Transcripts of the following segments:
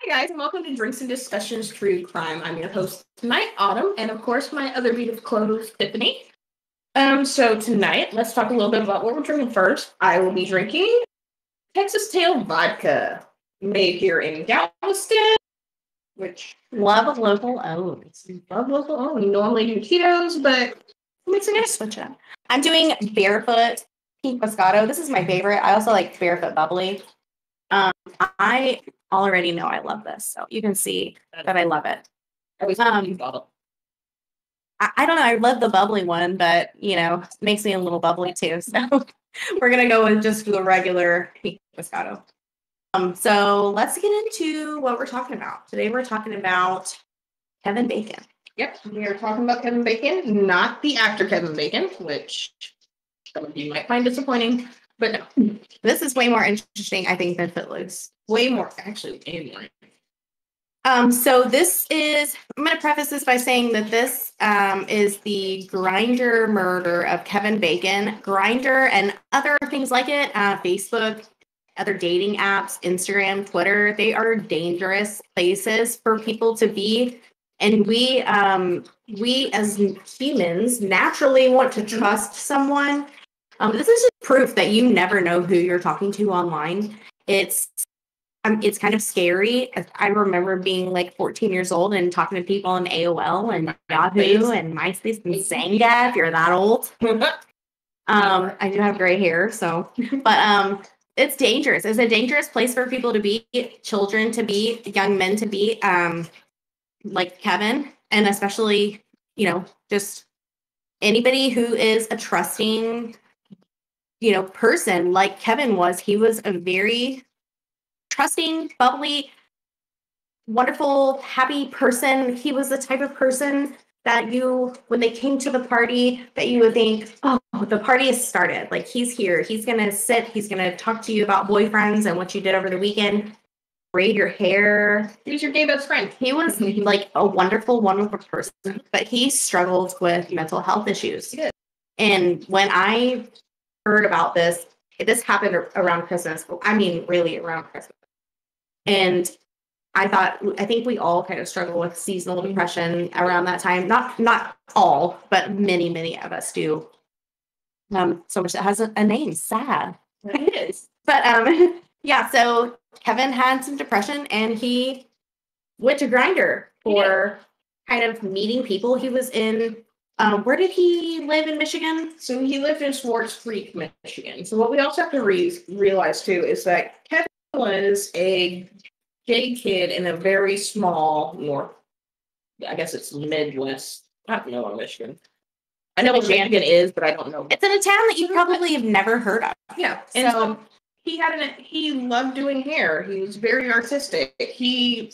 Hi guys, and welcome to Drinks and Discussions True Crime. I'm your host tonight, Autumn, and of course my other beautiful co-host, Tiffany. So tonight, let's talk a little bit about what we're drinking first. I will be drinking Texas Tail Vodka, made here in Galveston, which Love local owned. love local owned. We normally do Tito's, but Mixing it, switch it up. I'm doing Barefoot Pink Moscato. This is my favorite. I also like Barefoot Bubbly. I already know I love this, so you can see that I love it. bottle. I don't know. I love the bubbly one, but it makes me a little bubbly too. So we're gonna go with just the regular Pink Moscato. So let's get into what we're talking about today. We're talking about Kevin Bacon. Yep, we are talking about Kevin Bacon, not the actor Kevin Bacon, which some of you might find disappointing, but no. This is way more interesting, I think, than Footloose. Way more. So this is, I'm going to preface this by saying that this is the Grindr murder of Kevin Bacon. Grindr and other things like it, Facebook, other dating apps, Instagram, Twitter, they are dangerous places for people to be. And we as humans naturally want to trust someone. This is just proof that you never know who you're talking to online. It's kind of scary. I remember being like 14 years old and talking to people on AOL and Yahoo and MySpace and Zanga, if you're that old. I do have gray hair, so. But it's dangerous. It's a dangerous place for people to be, children to be, young men to be, like Kevin, and especially, just anybody who is a trusting, person like Kevin was. He was a very trusting, bubbly, wonderful, happy person. He was the type of person that when they came to the party, that you would think, oh, the party has started. Like, he's here. He's going to sit. He's going to talk to you about boyfriends and what you did over the weekend. Braid your hair. He was your gay best friend. He was like a wonderful, wonderful person, but he struggled with mental health issues. He did. And when I heard about this happened around Christmas. I mean, really around Christmas. And I think we all kind of struggle with seasonal depression around that time. Not all, but many, many of us do. So much that has a name, sad. It is. But yeah, so Kevin had some depression and he went to Grindr for kind of meeting people. He was in, where did he live in Michigan? So he lived in Swartz Creek, Michigan. So what we also have to realize too is that Kevin was a gay kid in a very small I guess it's Midwest. I don't know Michigan. I know what Michigan is, but I don't know. It's in a town that you probably have never heard of. Yeah. And so he loved doing hair. He was very artistic. He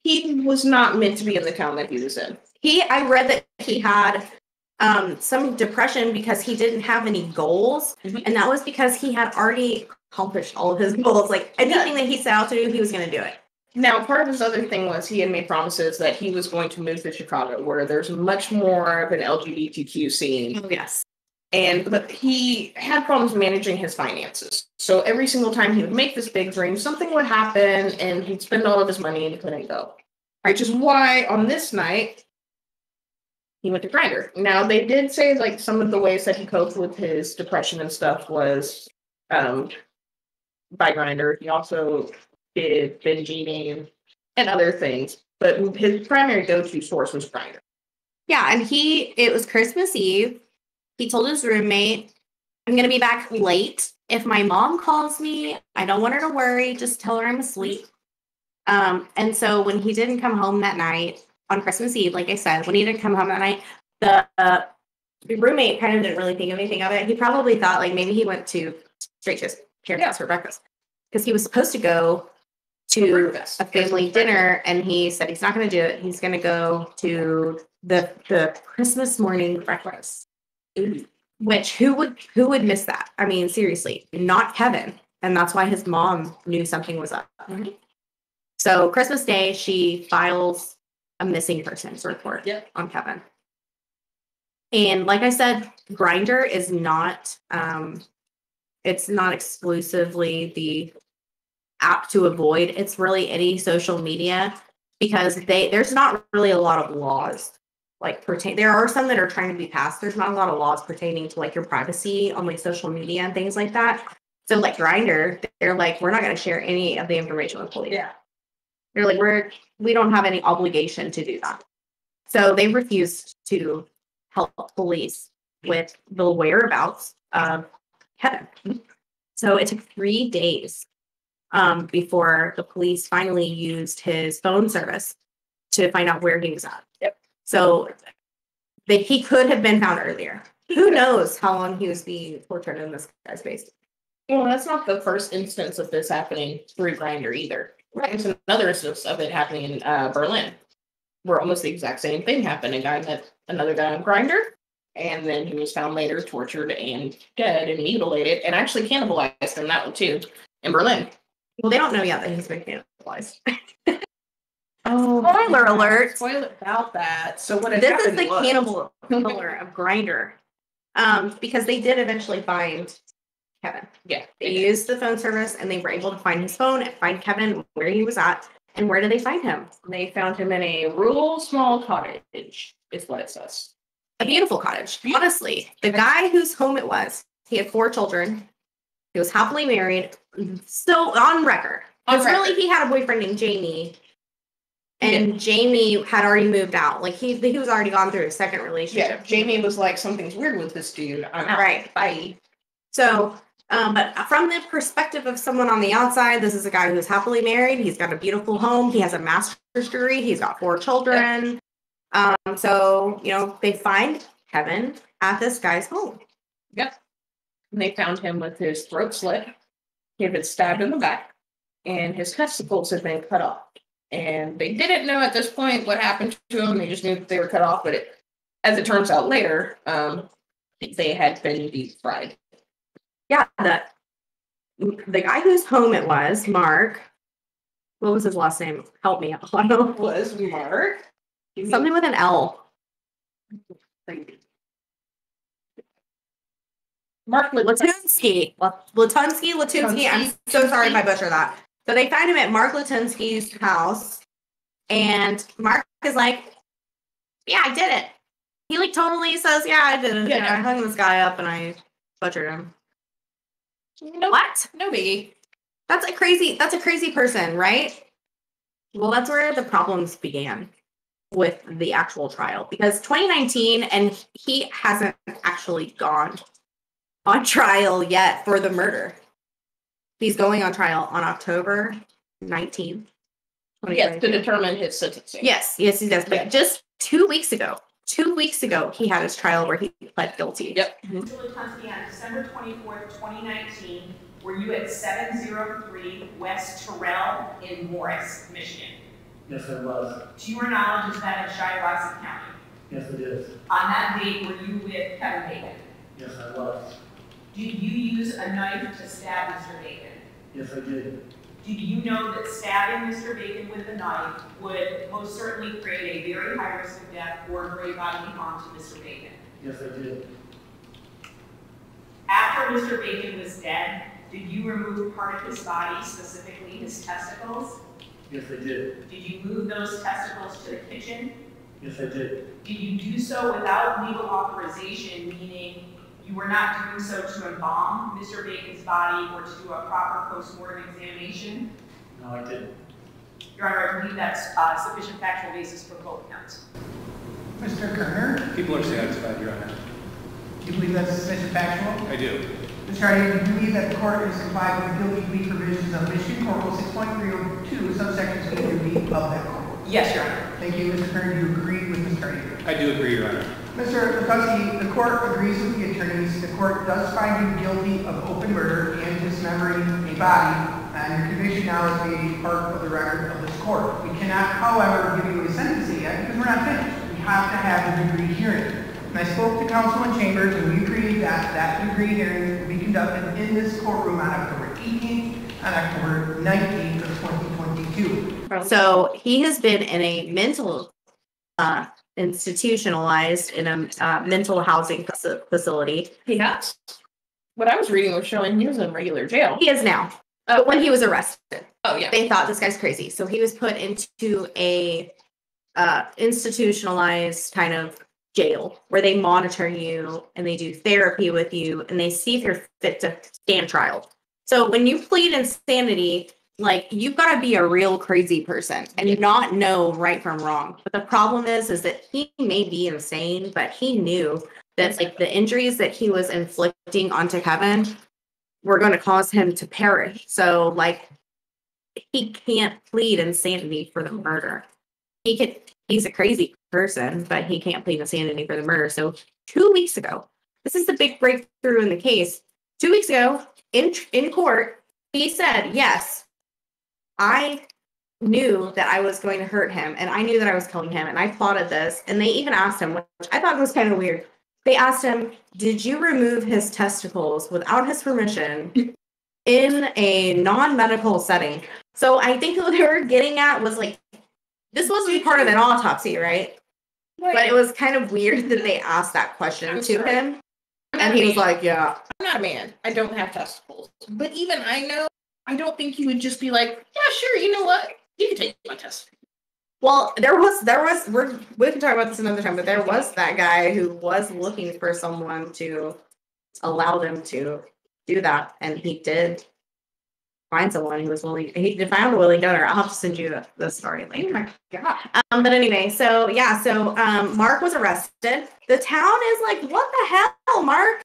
was not meant to be in the town that he was in. I read that he had some depression because he didn't have any goals. Mm-hmm. And that was because he had already accomplished all of his goals. Like, anything that he set out to do, he was going to do it. Now, part of his other thing was he had made promises that he was going to move to Chicago, where there's much more of an LGBTQ scene. Oh, yes. But he had problems managing his finances. So every single time he would make this big dream, something would happen and he'd spend all of his money and he couldn't go. Which is why on this night, he went to Grindr. Now, they did say like some of the ways that he coped with his depression and stuff was by Grindr. He also did binge eating and other things. But his primary go-to source was Grindr. Yeah, and it was Christmas Eve. He told his roommate, I'm going to be back late. If my mom calls me, I don't want her to worry. Just tell her I'm asleep. And so when he didn't come home that night, on Christmas Eve, like I said, when he didn't come home that night, the roommate kind of didn't really think anything of it. He probably thought like maybe he went straight to his parents' house for breakfast. Because he was supposed to go to a family dinner, and he said he's not going to do it. He's going to go to the Christmas morning breakfast. Which who would miss that? I mean, seriously, not Kevin. And that's why his mom knew something was up. Mm-hmm. So Christmas Day, she files a missing persons report on Kevin. And like I said, Grindr is not it's not exclusively the app to avoid. It's really any social media, because there's not really a lot of laws like there are some that are trying to be passed. There's not a lot of laws pertaining to like your privacy on like social media and things like that. So like Grindr, they're like, we're not going to share any of the information with police. Yeah. They're like, we don't have any obligation to do that. So they refused to help police with the whereabouts of Kevin. So it took 3 days before the police finally used his phone service to find out where he was at. Yep. So he could have been found earlier. Who knows how long he was being tortured in this guy's basement. Well, that's not the first instance of this happening through Grindr either. Right. There's another instance of it happening in Berlin, where almost the exact same thing happened. A guy met another guy on Grindr, and then he was found later tortured and dead and mutilated, and actually cannibalized in that one too, in Berlin. Well, they don't know yet that he's been cannibalized. Oh, spoiler alert! Spoiler about that. So what? This is the cannibal killer of Grindr, because they did eventually find Kevin. Yeah, they used the phone service, and they were able to find his phone and find Kevin where he was at. And where did they find him? They found him in a rural small cottage, is what it says. A beautiful cottage. Honestly, the guy whose home it was, he had 4 children. He was happily married. Still on record. Really, he had a boyfriend named Jamie. And Jamie had already moved out. Like he was already gone through a second relationship. Yeah, Jamie was like, something's weird with this dude. I'm out. Right. Bye. So, but from the perspective of someone on the outside, this is a guy who's happily married. He's got a beautiful home. He has a master's degree. He's got 4 children. Yep. So, they find Kevin at this guy's home. Yep. And they found him with his throat slit. He had been stabbed in the back, and his testicles had been cut off. And they didn't know at this point what happened to him. They just knew that they were cut off. But as it turns out later, they had been deep fried. Yeah, the guy whose home it was, Mark. What was his last name? Help me out. Was Mark? Something with an L. Mark Latunsky. Latunsky. I'm so sorry if I butcher that. So they find him at Mark Latunsky's house, and Mark is like, "Yeah, I did it." He like totally says, "Yeah, I did it. Yeah, I hung this guy up and I butchered him." What? No biggie. That's a crazy person, right? Well, that's where the problems began with the actual trial, because 2019, and he hasn't actually gone on trial yet for the murder. He's going on trial on October 19th. Yes, to determine his sentencing. Yes, he does. But just 2 weeks ago, he had his trial where he pled guilty. Yep. Mr. Latunsky, on December 24th, 2019, were you at 703 West Terrell in Morris, Michigan? Yes, I was. To your knowledge, is that in Shiawassee County? Yes, it is. On that date, were you with Kevin Bacon? Yes, I was. Did you use a knife to stab Mr. Bacon? Yes, I did. Did you know that stabbing Mr. Bacon with a knife would most certainly create a very high risk of death or great bodily harm to Mr. Bacon? Yes, I did. After Mr. Bacon was dead, did you remove part of his body, specifically his testicles? Yes, I did. Did you move those testicles to the kitchen? Yes, I did. Did you do so without legal authorization, meaning you were not doing so to embalm Mr. Bacon's body or to do a proper post-mortem examination? No, I didn't. Your Honor, I believe that's sufficient factual basis for both counts. Mr. Kerner, People are satisfied, Your Honor. do you believe that's sufficient factual? I do. Mr. Hardy, do you believe that the court has complied with the guilty plea provisions of Michigan Code Rule 6.302, subsections A through B of that code? Yes, Your Honor. Thank you, Mr. Kerner. Do you agree with Mr. Hardy? I do agree, Your Honor. Mr. Latunsky, the court agrees with the attorneys. The court does find you guilty of open murder and dismembering a body, and your conviction now is made part of the record of this court. We cannot, however, give you a sentence yet because we're not finished. We have to have a degree hearing. And I spoke to counsel in chambers, and we agreed that that degree hearing will be conducted in this courtroom on October 18th and October 19th of 2022. So he has been in a mental institutionalized in a mental housing facility. He has. What I was reading was showing he was in regular jail. He is now. But when he was arrested, Oh, yeah. they thought this guy's crazy. So he was put into a institutionalized kind of jail where they monitor you and they do therapy with you and they see if you're fit to stand trial. So when you plead insanity, like, you've got to be a real crazy person and not know right from wrong. But the problem is that he may be insane, but he knew that, like, the injuries that he was inflicting onto Kevin were going to cause him to perish. So, like, he can't plead insanity for the murder. He's a crazy person, but he can't plead insanity for the murder. So 2 weeks ago, this is the big breakthrough in the case. 2 weeks ago, in court, he said, yes, I knew that I was going to hurt him, and I knew that I was killing him, and I plotted this. And they even asked him, which I thought was kind of weird. They asked him, did you remove his testicles without his permission in a non-medical setting? So I think what they were getting at was, like, this wasn't part of an autopsy, right? But it was kind of weird that they asked that question to him. And he was like, yeah. I'm not a man. I don't have testicles. But even I don't think you would just be like, yeah, sure, you know what? You can take my testicles. Well, there was, we can talk about this another time, but there was that guy who was looking for someone to allow them to do that. And he did find someone who was willing, he found a willing donor. I'll have to send you the story later. Oh my God. But anyway, so Mark was arrested. The town is like, what the hell, Mark?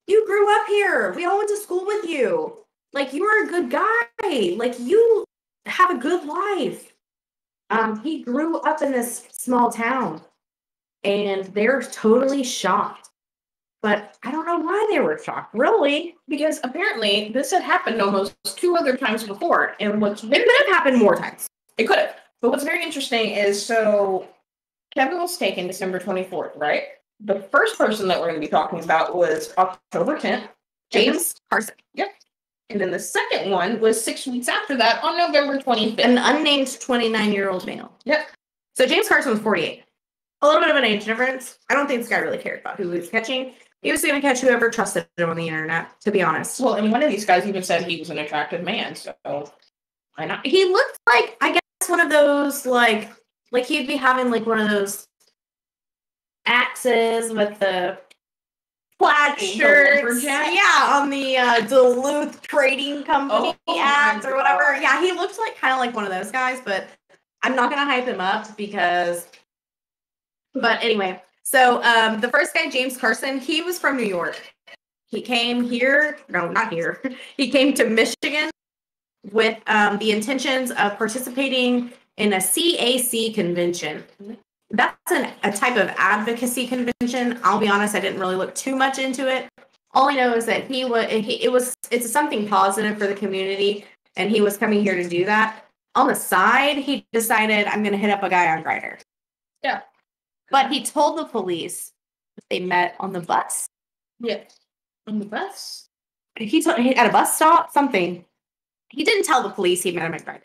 You grew up here. We all went to school with you. Like, you were a good guy. Like, you have a good life. He grew up in this small town, and they're totally shocked. But I don't know why they were shocked, really. Because apparently this had happened almost 2 other times before. And It could have happened more times. It could have. But what's very interesting is, so Kevin was taken December 24th, right? The first person that we're going to be talking about was October 10th. James Carson. Yep. And then the second one was 6 weeks after that on November 25th. An unnamed 29-year-old male. Yep. So James Carson was 48. A little bit of an age difference. I don't think this guy really cared about who he was catching. He was going to catch whoever trusted him on the internet, to be honest. Well, and one of these guys even said he was an attractive man, so why not? He looked like, I guess, one of those, like he'd be having, like, one of those axes with the plaid shirts. Yeah, on the Duluth Trading Company ads or whatever. Yeah, he looked like kind of like one of those guys, but I'm not going to hype him up because... But anyway, so the first guy, James Carson, he was from New York. He came here, no, not here. He came to Michigan with the intentions of participating in a CAC convention. That's a type of advocacy convention. I'll be honest, I didn't really look too much into it. All I know is that it's something positive for the community, and he was coming here to do that. On the side, he decided, I'm going to hit up a guy on Grindr. Yeah. But he told the police that they met on the bus. Yeah. On the bus? At a bus stop, something. He didn't tell the police he met him at Grindr.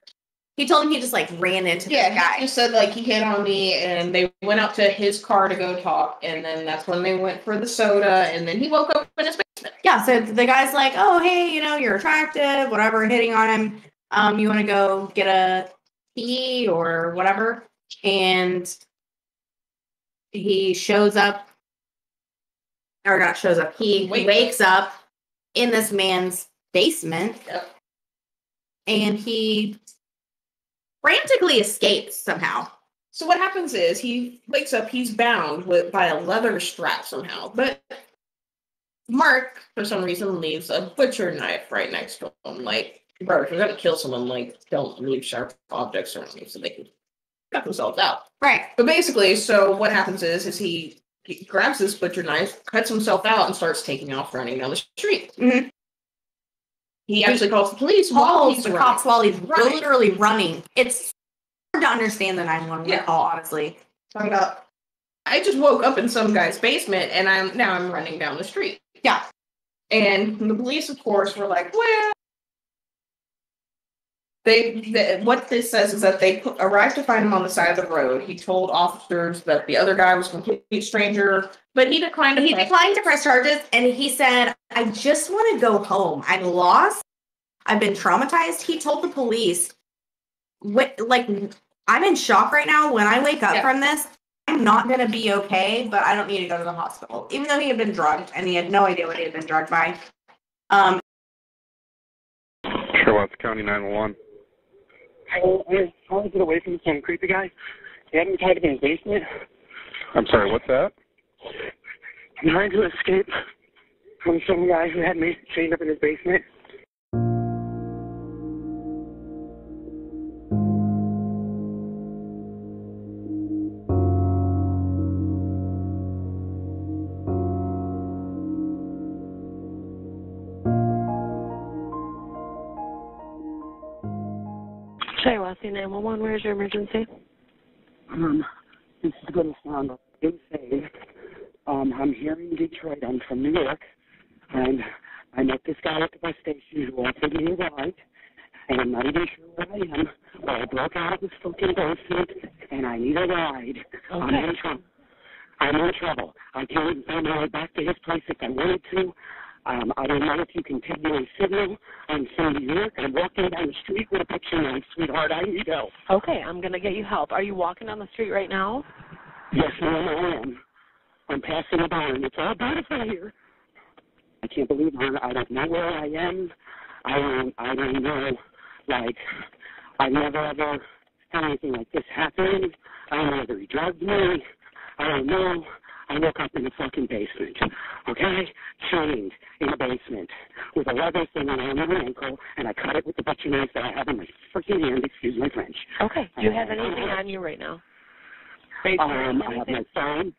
He told him he just, like, ran into the guy. He just said, like, he hit on me, and they went out to his car to go talk, and then that's when they went for the soda, and then he woke up in his basement. Yeah, so the guy's like, oh, hey, you're attractive, whatever, hitting on him. You want to go get a tea or whatever? And he shows up, or not shows up, he wakes up in this man's basement. Yep. And he frantically escapes somehow. So what happens is he wakes up, he's bound by a leather strap somehow. But Mark, for some reason, leaves a butcher knife right next to him. Like, bro, if you're going to kill someone, like, don't leave sharp objects around you so they can cut themselves out. Right. But basically, so what happens is he grabs this butcher knife, cuts himself out, and starts taking off running down the street. Mm-hmm. He actually calls the police while he's literally running. It's hard to understand the 911 call, honestly. Talking about, I just woke up in some guy's basement, and I'm running down the street. Yeah. And the police, of course, were like, well, what this says is that they arrived to find him on the side of the road. He told officers that the other guy was a complete stranger, but he declined to press charges, and he said, I just want to go home. I'm lost. I've been traumatized. He told the police, I'm in shock right now. When I wake up from this, I'm not going to be okay, but I don't need to go to the hospital. Even though he had been drugged and he had no idea what he had been drugged by. Swartz County 911. I was trying to get away from some creepy guy. He had me tied up in his basement. I'm sorry, what's that? I'm trying to escape from some guy who had me chained up in his basement. Swartz 911, where's your emergency? This is going to sound insane. I'm here in Detroit. I'm from New York, and I met this guy at the bus station who offered me a ride, and I'm not even sure where I am. But I broke out of this fucking basement, and I need a ride. Okay. I'm in trouble. I can't even find my way back to his place if I wanted to. I don't know if you can take my signal. I'm from New York. I'm walking down the street with a picture knife, sweetheart. I need help. Okay, I'm going to get you help. Are you walking down the street right now? Yes, ma'am, I am. I'm passing a barn. It's all beautiful here. I can't believe it. I don't know where I am. I don't know. Like, I've never ever had anything like this happen. I don't know whether he drugged me. I don't know. I woke up in the fucking basement, okay? Chained in the basement with a leather thing around my ankle, and I cut it with the butcher knife that I have in my freaking hand, excuse my French. Okay. Do you have anything on you right now? Are you I carrying have anything? my phone.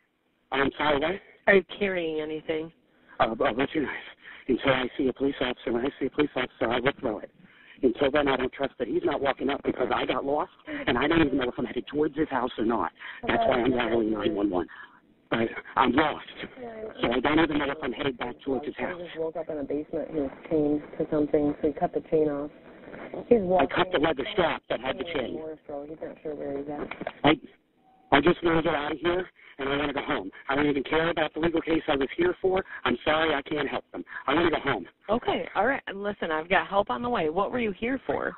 I'm sorry, what? Are you carrying anything? A butcher knife. Until I see a police officer, when I see a police officer, I will throw it. Until then, I don't trust that he's not walking up because I got lost, and I don't even know if I'm headed towards his house or not. That's why I'm dialing 911. But I'm lost, so I don't even know if I'm headed back towards his house. He just woke up in a basement. He was chained to something, so he cut the chain off. I cut the leather strap that had the chain. He's not sure where he's at. I just want to get out of here, and I want to go home. I don't even care about the legal case I was here for. I'm sorry I can't help them. I want to go home. Okay, all right. And listen, I've got help on the way. What were you here for?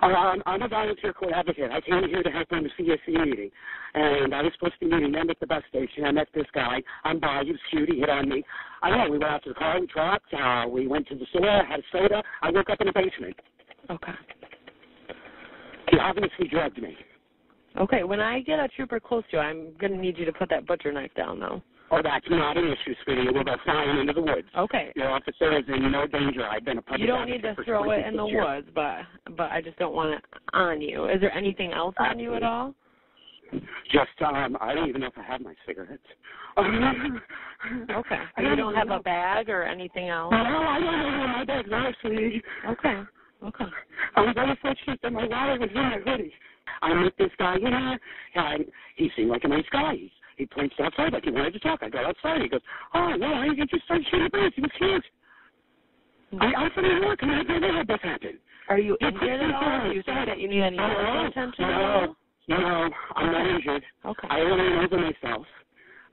I'm a volunteer court advocate. I came here to help on the CSC meeting, and I was supposed to be meeting them at the bus station. I met this guy. I'm by. He was cute. He hit on me. I don't know. We went out to the car. We talked. We went to the store. Had a soda. I woke up in the basement. Okay. He obviously drugged me. Okay, when I get a trooper close to you, I'm going to need you to put that butcher knife down, though. Oh, that's not an issue, sweetie. We'll go flying into the woods. Okay. Your officer is in no danger. I've been a public You don't need to throw it in the woods, but I just don't want it on you. Is there anything else on you at all? Just, I don't even know if I have my cigarettes. Okay. You don't have a bag or anything else? No, I don't know where my bags are, sweetie. Okay. I'm very fortunate that my wallet was in my hoodie. I met this guy here, and he seemed like a nice guy. He points outside like he wanted to talk. I go outside. He goes, oh, well, you just started shooting birds. He was cute. I'm from New York, and I've never had this happen. Are you injured at all? Do you think that you need any medical attention at all? No, I'm not injured. Okay. I only know for myself.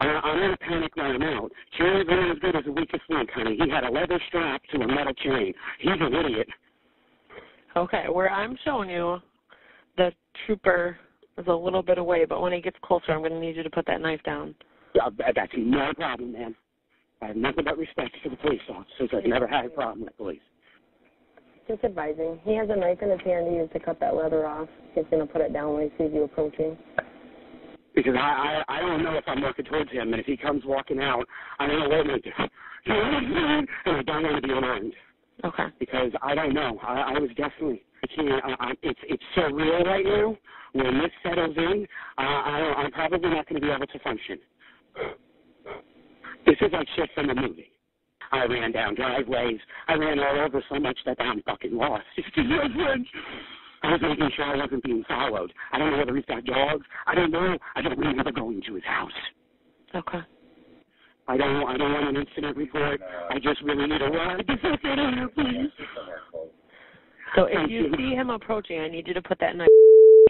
I'm in a panic when I'm out. Chain's only as good as the weakest link, honey. He had a leather strap to a metal chain. He's an idiot. Okay, where I'm showing you, the trooper is a little bit away, but when he gets closer, I'm going to need you to put that knife down. That's no problem, man. I have nothing but respect for the police officers. I've never had a problem with police. Just advising, he has a knife in his hand. He needs to cut that leather off. He's going to put it down when he sees you approaching. Because I don't know if I'm walking towards him, and if he comes walking out, I don't know what I'm going to do. And I don't want to be alarmed. Okay. Because I don't know. I was definitely, it's so real right now. When this settles in, I'm probably not going to be able to function. This is like shit from a movie. I ran down driveways. I ran all over so much that I'm fucking lost. I was making sure I wasn't being followed. I don't know whether he's got dogs. I don't know. I don't remember going to his house. Okay. I don't want an incident report. I just really need a ride. Just get in here, please. So if you see him approaching, I need you to put that knife.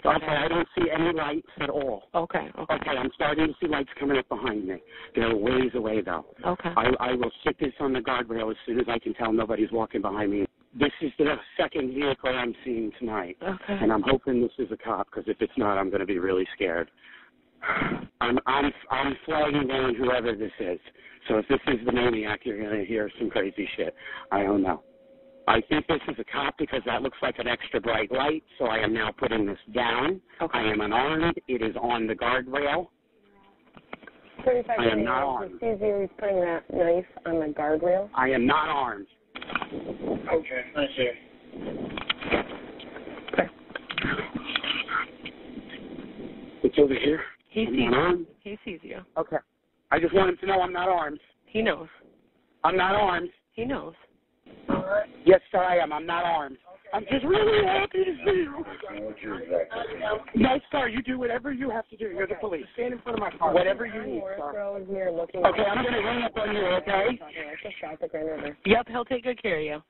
Okay, I don't see any lights at all. Okay. Okay, I'm starting to see lights coming up behind me. They're ways away, though. Okay. I will stick this on the guardrail as soon as I can tell nobody's walking behind me. this is the second vehicle I'm seeing tonight. Okay. And I'm hoping this is a cop, because if it's not, I'm going to be really scared. I'm flagging down whoever this is. So if this is the maniac, you're going to hear some crazy shit. I don't know. I think this is a cop because that looks like an extra bright light, so I am now putting this down. Okay. I am unarmed. It is on the guardrail. I am not armed. He's putting that knife on the guardrail. I am not armed. Okay, I see. Okay. It's over here. He I'm sees not armed. you. He sees you. Okay. I just want him to know I'm not armed. He knows. I'm not armed. He knows. Yes, sir, I am. I'm not armed. I'm just really happy to see you. No, sir, you do whatever you have to do. You're the police. Stand in front of my car. Whatever you need, sir. Okay, I'm going to hang up on you, okay? Yep, he'll take good care of you.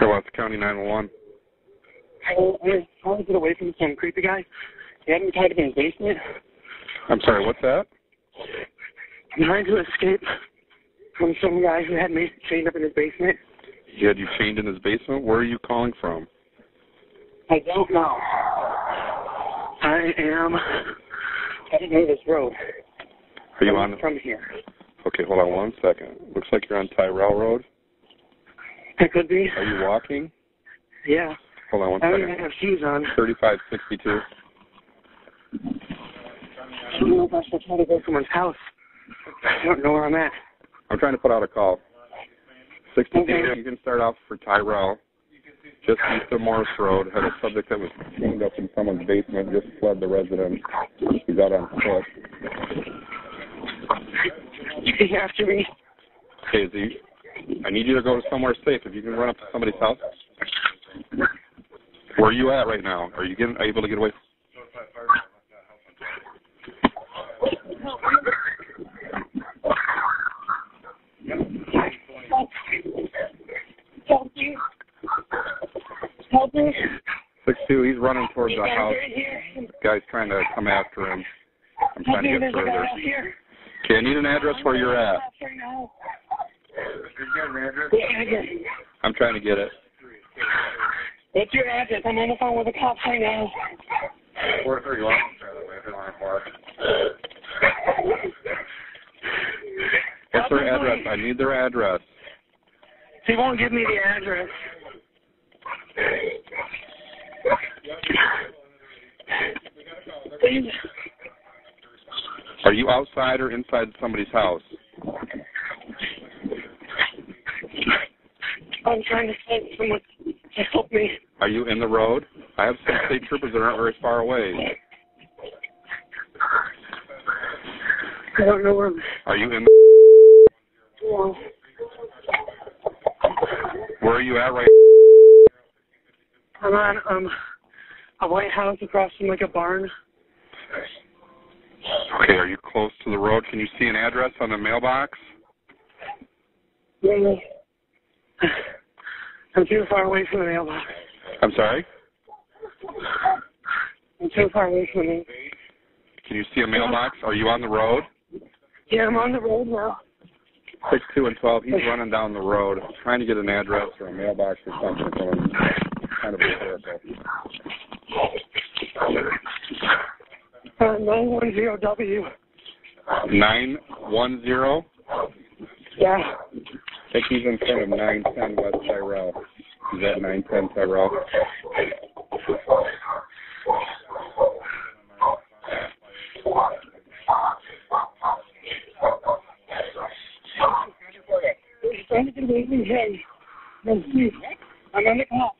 Swartz County 911. I want to get away from some creepy guy. He had me tied up in his basement. I'm sorry, what's that? I'm trying to escape from some guy who had me chained up in his basement. He had you chained in his basement? Where are you calling from? I don't know. I am heading near this road. Are you on? From here. Okay, hold on 1 second. Looks like you're on Tyrell Road. It could be. Are you walking? Yeah. Hold on 1 I don't second. even have shoes on. 3562. I don't know if I should try to go to someone's house. I don't know where I'm at. I'm trying to put out a call. 62, Okay. you can start off for Tyrell. Just east of Morris Road, had a subject that was chained up in someone's basement, just fled the residence. He's out on foot. He's after me. Okay, I need you to go to somewhere safe. If you can run up to somebody's house. Where are you at right now? Are you able to get away? Help me. Help me. 62, he's running towards the house. Guy's trying to come after him. I'm trying to get further. Okay, I need an address where you're at. I'm trying to get it. What's your address? I'm on the phone with the cops right now. 431. What's their address? I need their address. He won't give me the address. Please. Are you outside or inside somebody's house? I'm trying to find someone to help me. Are you in the road? I have some state troopers that aren't very far away. I don't know where. Are you in the... Where are you at right I'm on a white house across from like a barn. Okay, are you close to the road? Can you see an address on the mailbox? Yeah. I'm too far away from the mailbox. I'm sorry? I'm too far away from it. Can you see a mailbox? Are you on the road? Yeah, I'm on the road now. 62 and 12, he's running down the road, trying to get an address or a mailbox or something. So it's kind of hysterical. 910W. 910? Yeah. I think he's in front of 910 West Tyrell. He's at 910 Tyrell. I'm on the clock.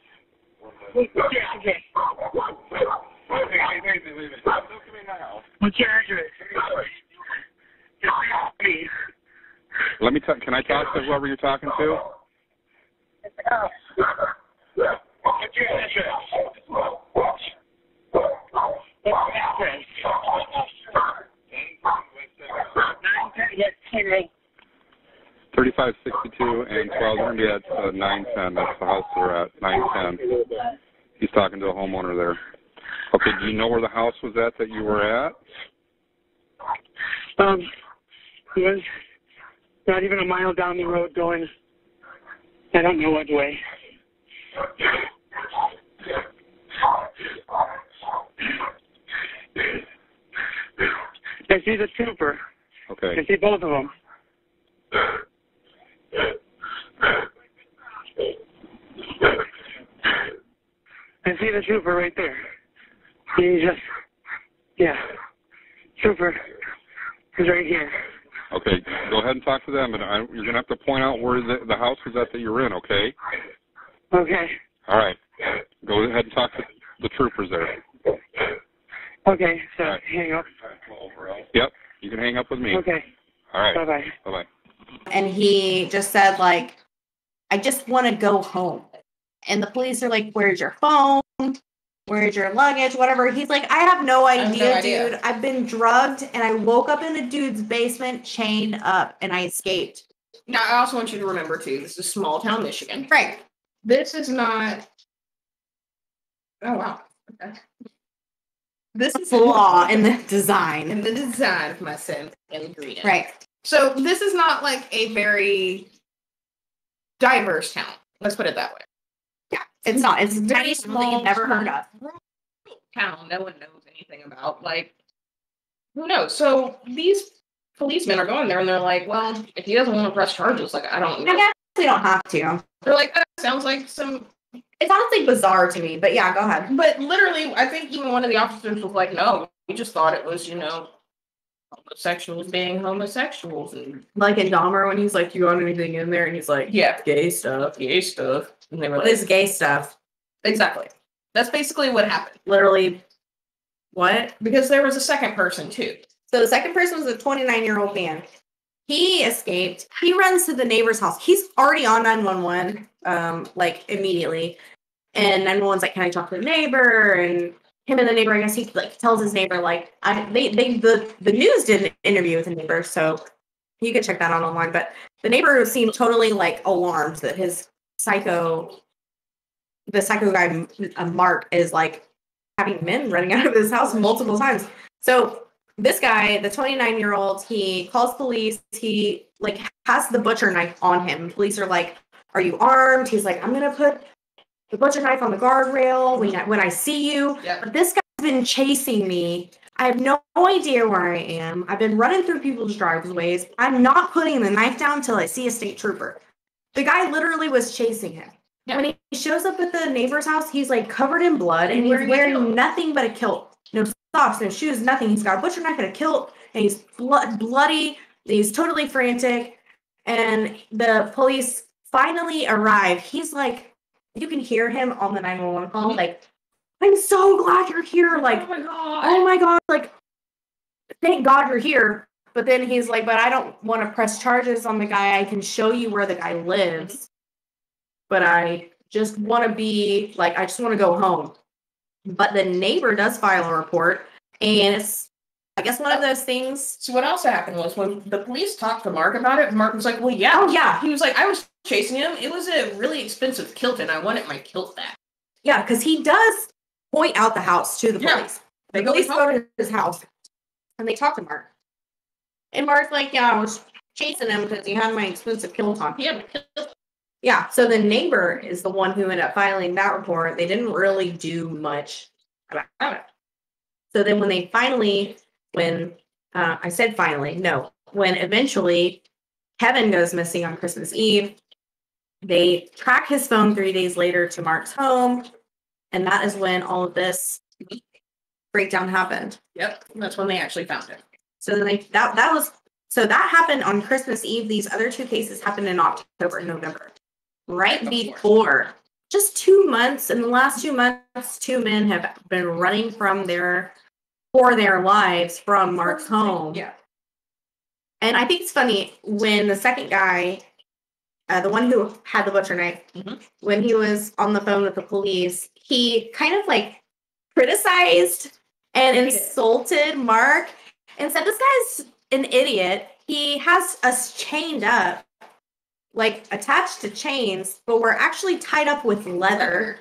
What's your address? What's your address? Let me can I talk to whoever you're talking to? What's your address? What's your address? 3562 and 12 are going to be at 910. That's the house they're at, 910. He's talking to a homeowner there. Okay, do you know where the house was at that you were at? It was not even a mile down the road going, I don't know what way. I see the trooper. Okay. I see both of them. I see the trooper right there. He just, yeah. Trooper is right here. Okay, go ahead and talk to them, and you're going to have to point out where the house was at that you're in, okay? Okay. All right. Go ahead and talk to the troopers there. Okay, so right. hang up. Yep, you can hang up with me. Okay. All right. Bye-bye. Bye-bye. And he just said, like, I just want to go home. And the police are like, where's your phone? Where's your luggage? Whatever. He's like, I have no idea, dude. I've been drugged and I woke up in a dude's basement chained up and I escaped. Now, I also want you to remember, too, this is small town Michigan. Right. This is not... Oh, wow. Okay. This is flaw in the design. In the design of my scent ingredient. Right. So this is not like a very diverse town. Let's put it that way. Yeah, it's not. It's very small. You've never heard of. Town no one knows anything about. Like, who knows? So these policemen are going there and they're like, well, if he doesn't want to press charges, like, I don't know. I guess they don't have to. They're like, that sounds like some... It sounds like bizarre to me, but yeah, go ahead. But literally, I think even one of the officers was like, no, we just thought it was, homosexuals being homosexuals. And like in Dahmer when he's like, you want anything in there? And he's like, yeah, gay stuff. And they were What like, is gay stuff? Exactly. That's basically what happened. Literally, what? Because there was a second person, too. So the second person was a 29-year-old man. He escaped. He runs to the neighbor's house. He's already on 911, immediately. And 911's like, can I talk to the neighbor? And him and the neighbor, I guess he tells his neighbor, the news did an interview with the neighbor, so you can check that out online. But the neighbor seemed totally alarmed that the psycho guy, Mark, is having men running out of his house multiple times. So this guy, the 29-year-old, he calls police. He has the butcher knife on him. Police are like, are you armed? He's like, I'm going to put the butcher knife on the guardrail when I see you. Yep. But this guy's been chasing me. I have no idea where I am. I've been running through people's driveways. I'm not putting the knife down until I see a state trooper. The guy literally was chasing him. Yep. When he shows up at the neighbor's house, he's covered in blood and he's wearing nothing but a kilt. No socks, no shoes, nothing. He's got a butcher knife and a kilt, and he's bloody. He's totally frantic. And the police finally arrive. He's like, you can hear him on the 911 call, I'm so glad you're here. Oh my God. Thank God you're here. But then he's like, but I don't want to press charges on the guy. I can show you where the guy lives. But I just want to be, I just want to go home. But the neighbor does file a report, and it's, I guess, one of those things. So what also happened was when the police talked to Mark about it, Mark was like, well, yeah. Oh, yeah. He was like, I was chasing him. It was a really expensive kilt, and I wanted my kilt back. Yeah, because he does point out the house to the police. The police go to his house, and they talk to Mark. And Mark's like, yeah, I was chasing him because he had my expensive kilt on. Yeah, so the neighbor is the one who ended up filing that report. They didn't really do much about it. So then when eventually Kevin goes missing on Christmas Eve, they track his phone 3 days later to Mark's home, and that is when all of this breakdown happened. Yep, that's when they actually found it. So then that happened on Christmas Eve. These other two cases happened in October and November. Right before, just 2 months. In the last 2 months, two men have been running for their lives from Mark's home. Yeah. And I think it's funny when the second guy, the one who had the butcher knife, when he was on the phone with the police, he kind of criticized and insulted Mark and said, this guy's an idiot. He has us chained up, attached to chains, but we're actually tied up with leather.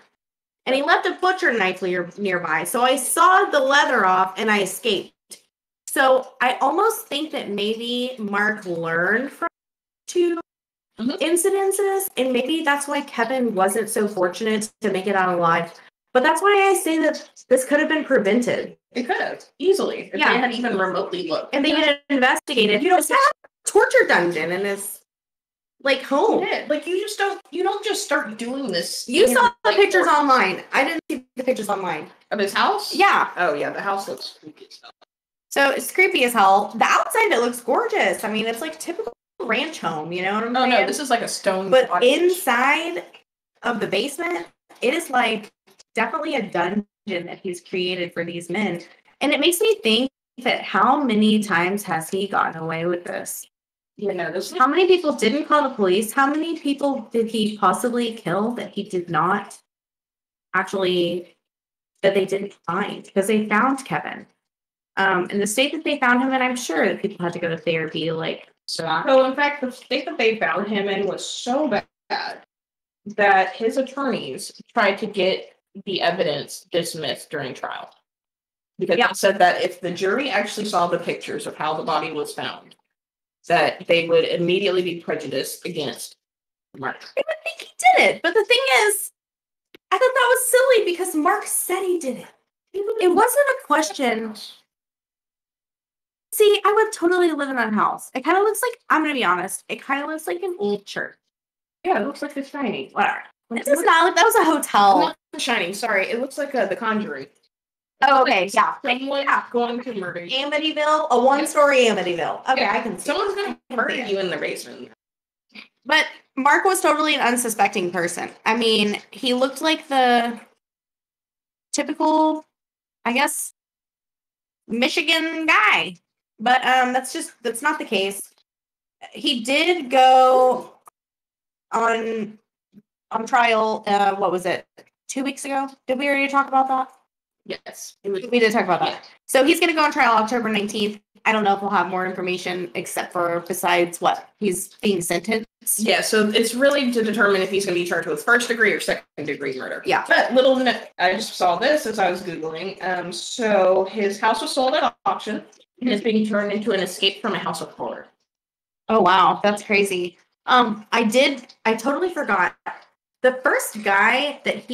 and he left a butcher knife nearby. So I sawed the leather off and I escaped. So I almost think that maybe Mark learned from 2 incidences, and maybe that's why Kevin wasn't so fortunate to make it out alive. But that's why I say that this could have been prevented. It could have, easily, if they had even remotely looked. And they had investigated. You know, it's a torture dungeon in his, like, home. Yeah, like, you don't just start doing this. You saw the pictures online. I didn't see the pictures online. Of his house? Yeah. Oh, yeah, the house looks creepy as hell. So it's creepy as hell. The outside, it looks gorgeous. I mean, it's like typical ranch home, you know what I'm saying? Oh, no, this is like a stone But cottage. inside of the basement, it is like definitely a dungeon that he's created for these men. And it makes me think that how many times has he gotten away with this? You know, How many people didn't call the police? How many people did he possibly kill that he did not actually, that they didn't find? Because they found Kevin. In the state that they found him in, I'm sure that people had to go to therapy, like, So, in fact, the state that they found him in was so bad that his attorneys tried to get the evidence dismissed during trial. Because they said that if the jury actually saw the pictures of how the body was found, that they would immediately be prejudiced against Mark. I would think he did it. But the thing is, I thought that was silly because Mark said he did it. It wasn't a question. See, I would totally live in that house. It kind of looks like, I'm going to be honest, it kind of looks like an old church. Yeah, it looks like The Shining. Whatever. It does not look, that was a hotel. Not The Shining, sorry. It looks like The Conjuring. Oh, okay, yeah. Someone going to murder you. Amityville, a one-story Amityville. Okay, I can see. Someone's going to murder you in the basement. But Mark was totally an unsuspecting person. I mean, he looked like the typical, I guess, Michigan guy. But that's not the case. He did go on trial, what was it, 2 weeks ago? Did we already talk about that? Yes. We did talk about that. So he's going to go on trial October 19th. I don't know if we'll have more information except for besides what he's being sentenced. Yeah, so it's really to determine if he's going to be charged with first degree or second degree murder. Yeah. But I just saw this as I was Googling. So his house was sold at auction and it's being turned into an escape from a house of horror. Oh, wow. That's crazy. I totally forgot. The first guy that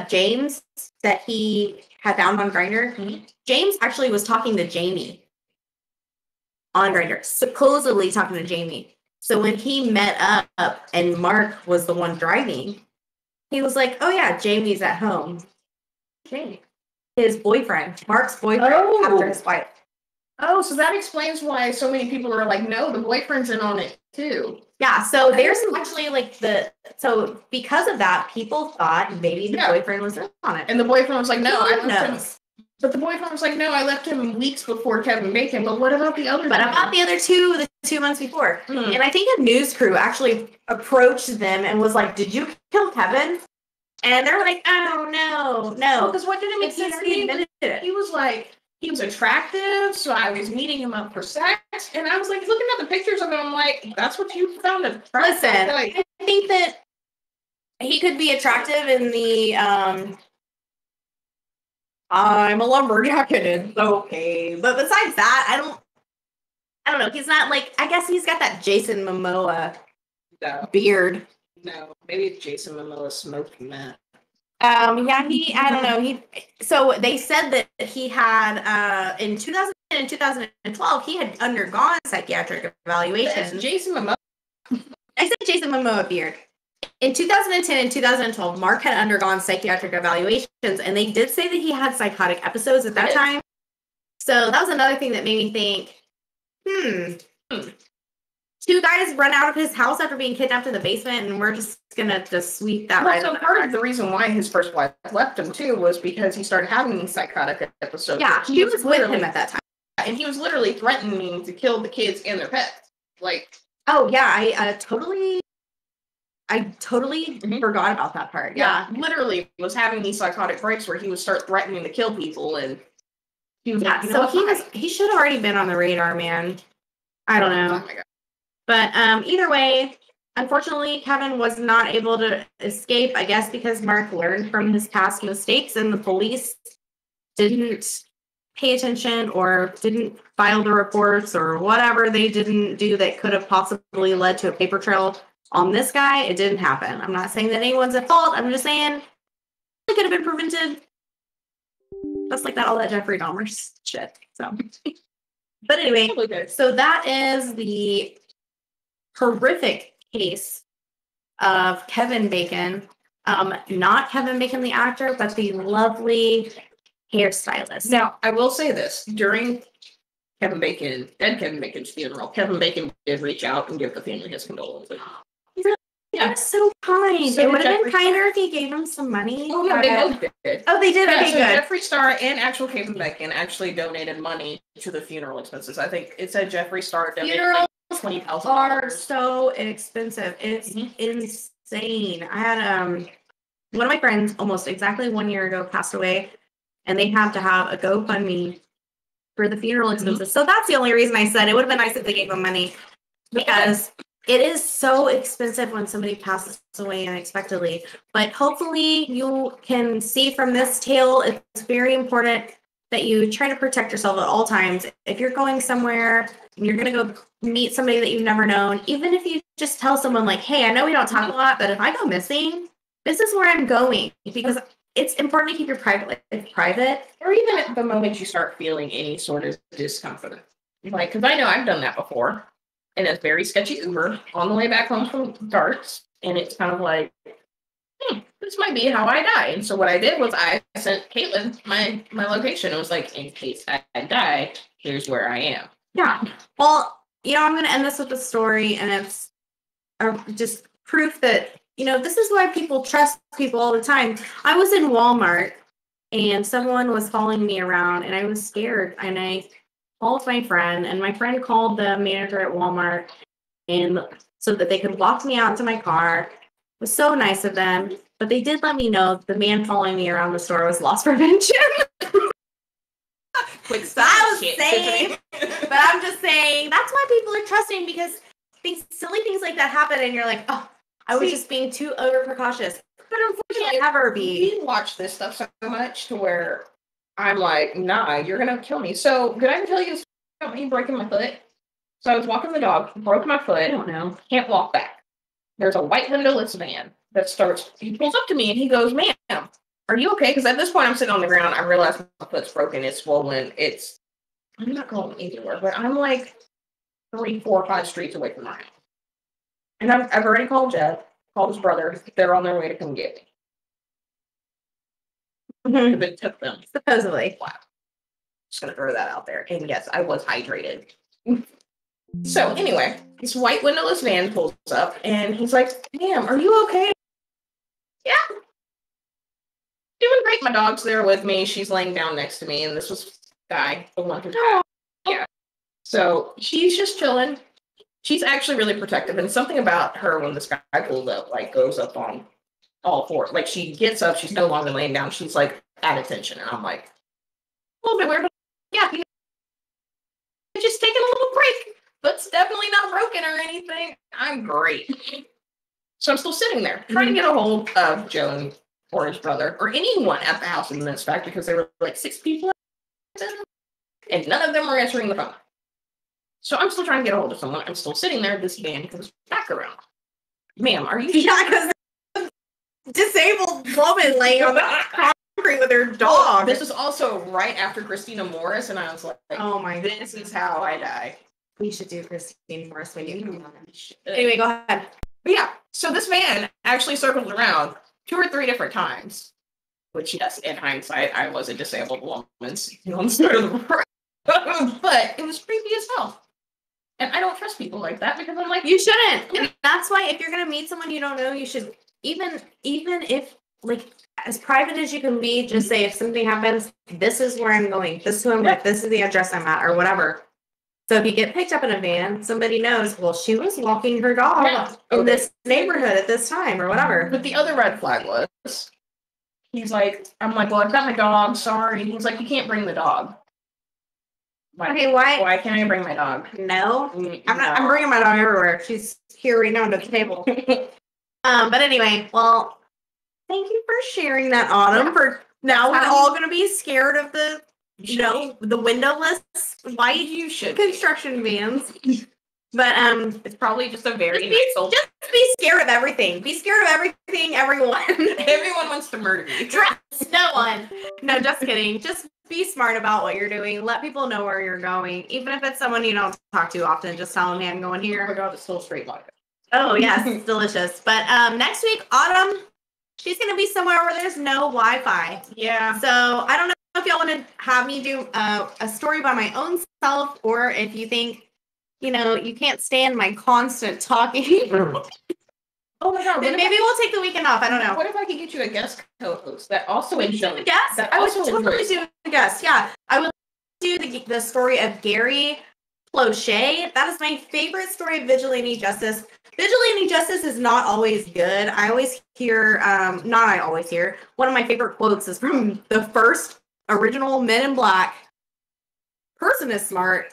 James, that he had found on Grindr, James actually was talking to Jamie on Grindr, supposedly talking to Jamie. So when he met up and Mark was the one driving, he was like, oh yeah, Jamie's at home. Jamie. His boyfriend, Mark's boyfriend, after his wife. Oh, so that explains why so many people are like, no, the boyfriend's in on it too. Yeah, so there's actually like so because of that, people thought maybe the boyfriend was in on it. And the boyfriend was like, no, I left him. But the boyfriend was like, no, I left him weeks before Kevin Bacon. But what about the other? But about the other two, the 2 months before. And I think a news crew actually approached them and was like, did you kill Kevin? And they're like, oh, no. Because what did it make sense? He was like, he was attractive, so I was meeting him up for sex. And I was like, looking at the pictures of him, I'm like, that's what you found attractive. Listen, like, I think that he could be attractive in the, I'm a lumberjack and it's okay. But besides that, I don't know. He's not like, I guess he's got that Jason Momoa beard. No, maybe Jason Momoa smoking that. Yeah, I don't know. So they said that he had, in 2000 and 2012, he had undergone psychiatric evaluations. That's Jason Momoa. I said Jason Momoa beard. In 2010 and 2012, Mark had undergone psychiatric evaluations, and they did say that he had psychotic episodes at that time. So that was another thing that made me think, two guys run out of his house after being kidnapped in the basement, and we're just gonna just sweep that right. So part of the reason why his first wife left him too was because he started having these psychotic episodes. Yeah, he was with him at that time, and he was literally threatening to kill the kids and their pets. Like, oh yeah, I totally forgot about that part. Yeah, literally was having these psychotic breaks where he would start threatening to kill people, and he was he should have already been on the radar, man. I don't know. Oh my God. But either way, Unfortunately, Kevin was not able to escape, I guess because Mark learned from his past mistakes and the police didn't pay attention or didn't file the reports or whatever they didn't do that could have possibly led to a paper trail on this guy. It didn't happen. I'm not saying that anyone's at fault. I'm just saying it could have been prevented. Just like that, all that Jeffrey Dahmer shit. So, but anyway, so that is the horrific case of Kevin Bacon. Not Kevin Bacon, the actor, but the lovely hairstylist. Now, I will say this. During Kevin Bacon's funeral, Kevin Bacon did reach out and give the family his condolences. Yeah, so kind. So it would have Jeffrey been kinder if he gave him some money. Oh, yeah, they both did. Oh, they did? Yeah, Okay, so good. Jeffree Star and actual Kevin Bacon actually donated money to the funeral expenses. I think it said Jeffree Star donated Funerals $20,000. are so expensive. It's insane. I had one of my friends almost exactly 1 year ago passed away, and they had to have a GoFundMe for the funeral expenses. So that's the only reason I said it would have been nice if they gave them money, because it is so expensive when somebody passes away unexpectedly. But hopefully you can see from this tale, it's very important that you try to protect yourself at all times. If you're going somewhere and you're going to go meet somebody that you've never known, even if you just tell someone like, hey, I know we don't talk a lot, but if I go missing, this is where I'm going, because it's important to keep your private life private. Or even at the moment you start feeling any sort of discomfort. Like, because I know I've done that before. And it's very sketchy Uber on the way back home from Darts. And it's kind of like, this might be how I die. And so what I did was I sent Caitlin my location. It was like, in case I die, here's where I am. Yeah. Well, I'm going to end this with a story, and it's just proof that, this is why people trust people all the time. I was in Walmart, and someone was following me around, and I was scared. And I called my friend, and my friend called the manager at Walmart, and so that they could walk me out to my car. It was so nice of them, but they did let me know the man following me around the store was loss prevention. Quick I was saying, but I'm just saying that's why people are trusting, because silly things like that happen, and you're like, oh, I was just being too over precautious. But unfortunately, never be. We watch this stuff so much to where I'm like, nah, you're gonna kill me. So did I ever tell you about me breaking my foot? So I was walking the dog, broke my foot. I don't know. Can't walk back. There's a white windowless van that starts. He pulls up to me and he goes, "Ma'am, are you okay?" Because at this point I'm sitting on the ground. I realize my foot's broken. It's swollen. I'm not going anywhere, but I'm like 3, 4, 5 streets away from my house. And I've already called Jeff, called his brother. They're on their way to come get me. It took them. Supposedly. Wow. Just gonna throw that out there. And yes, I was hydrated. So anyway, this white windowless van pulls up and he's like, "Ma'am, are you okay?" "Yeah. Doing great." My dog's there with me. She's laying down next to me, and this was Guy, the one who died. Yeah. So she's just chilling. She's actually really protective, and something about her when this guy pulls up, like, goes up on all fours. Like, she gets up, she's no longer laying down, she's like at attention, and I'm like, a little bit weird, but yeah, just taking a little break, but it's definitely not broken or anything. I'm great. So I'm still sitting there trying to get a hold of Joe or his brother or anyone at the house in this fact, because there were like 6 people and none of them were answering the phone. So I'm still trying to get a hold of someone. I'm still sitting there. This van comes back around. "Ma'am, are you?" Yeah, because disabled woman laying on the concrete with her dog. This is also right after Christina Morris, and I was like, oh my God. This is how I die. We should do Christine Morris when you come on. Anyway, go ahead. But yeah, so this van actually circled around 2 or 3 different times, which, yes, in hindsight, I was a disabled woman sitting on the side of the road. But it was creepy as hell. And I don't trust people like that, because I'm like, you shouldn't. And that's why if you're going to meet someone you don't know, you should, even if, like, as private as you can be, just say, if something happens, this is where I'm going, this is who I'm with, this is the address I'm at, or whatever. So if you get picked up in a van, somebody knows, well, she was walking her dog in this neighborhood at this time, or whatever. But the other red flag was, he's like, I'm like, well, I've got my dog, sorry. And he's like, you can't bring the dog. Okay, why? Why can't I bring my dog? No, Mm, I'm not. no. I'm bringing my dog everywhere. She's here right now under the table. But anyway, well, thank you for sharing that, Autumn. Yeah. For now, we're all gonna be scared of the, the windowless white You should. construction vans. But It's probably just a very just nice old. just be scared of everything. Be scared of everything, everyone. Everyone wants to murder you. Trust no one. No, just kidding. Just be smart about what you're doing. Let people know where you're going, even if it's someone you don't talk to often. Just tell them, "Hey, I'm going Oh my here." god, it's still straight vodka. Oh yes, it's delicious. But next week, Autumn, she's gonna be somewhere where there's no Wi-Fi. Yeah. So I don't know if y'all want to have me do a story by my own self, or if you think, you can't stand my constant talking. Oh my god. Then maybe we'll take the weekend off. I don't know. What if I could get you a guest co-host that also We should enjoys? do a guest. That I would also totally enjoys. do a guest. Yeah, I would do the story of Gary Plochet. That is my favorite story of vigilante justice. Vigilante justice is not always good. I always hear, not I always hear. One of my favorite quotes is from the first original Men in Black. Person is smart.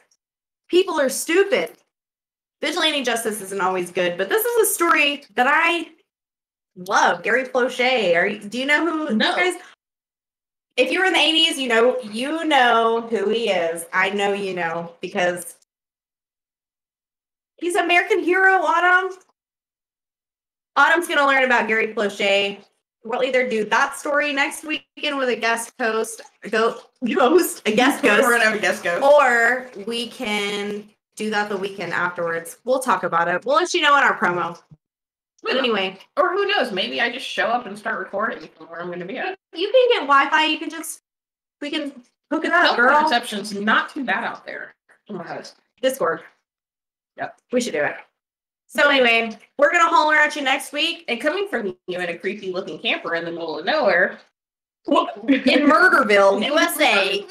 People are stupid. Vigilante justice isn't always good, but this is a story that I love. Gary Plochet. Do you know who? No. Guys, if you were in the 80s, you know who he is. I know you know because he's an American hero. Autumn's gonna learn about Gary Plochet. We'll either do that story next weekend with a guest host, a guest ghost, We're gonna have a guest ghost. or we can do that the weekend afterwards. We'll talk about it. We'll let you know in our promo. But anyway, Or who knows? Maybe I just show up and start recording from where I'm going to be at. you can get Wi-Fi. We can hook it up, Cell girl. reception's not too bad out there. Oh my god. Discord. Yep. We should do it. So anyway, we're gonna holler at you next week And coming from you in a creepy looking camper in the middle of nowhere. in Murderville, USA.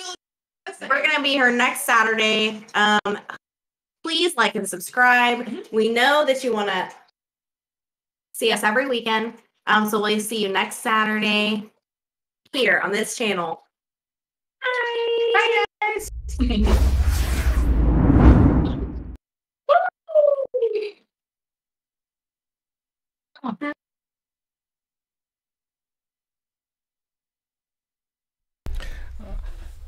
We're gonna be here next Saturday. Please like and subscribe. We know that you want to see us every weekend. So we'll see you next Saturday here on this channel. Bye. Bye guys.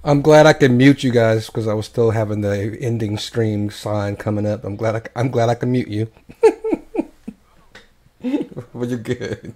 I'm glad I can mute you guys because I was still having the ending stream sign coming up. I'm glad I can mute you. But you're good.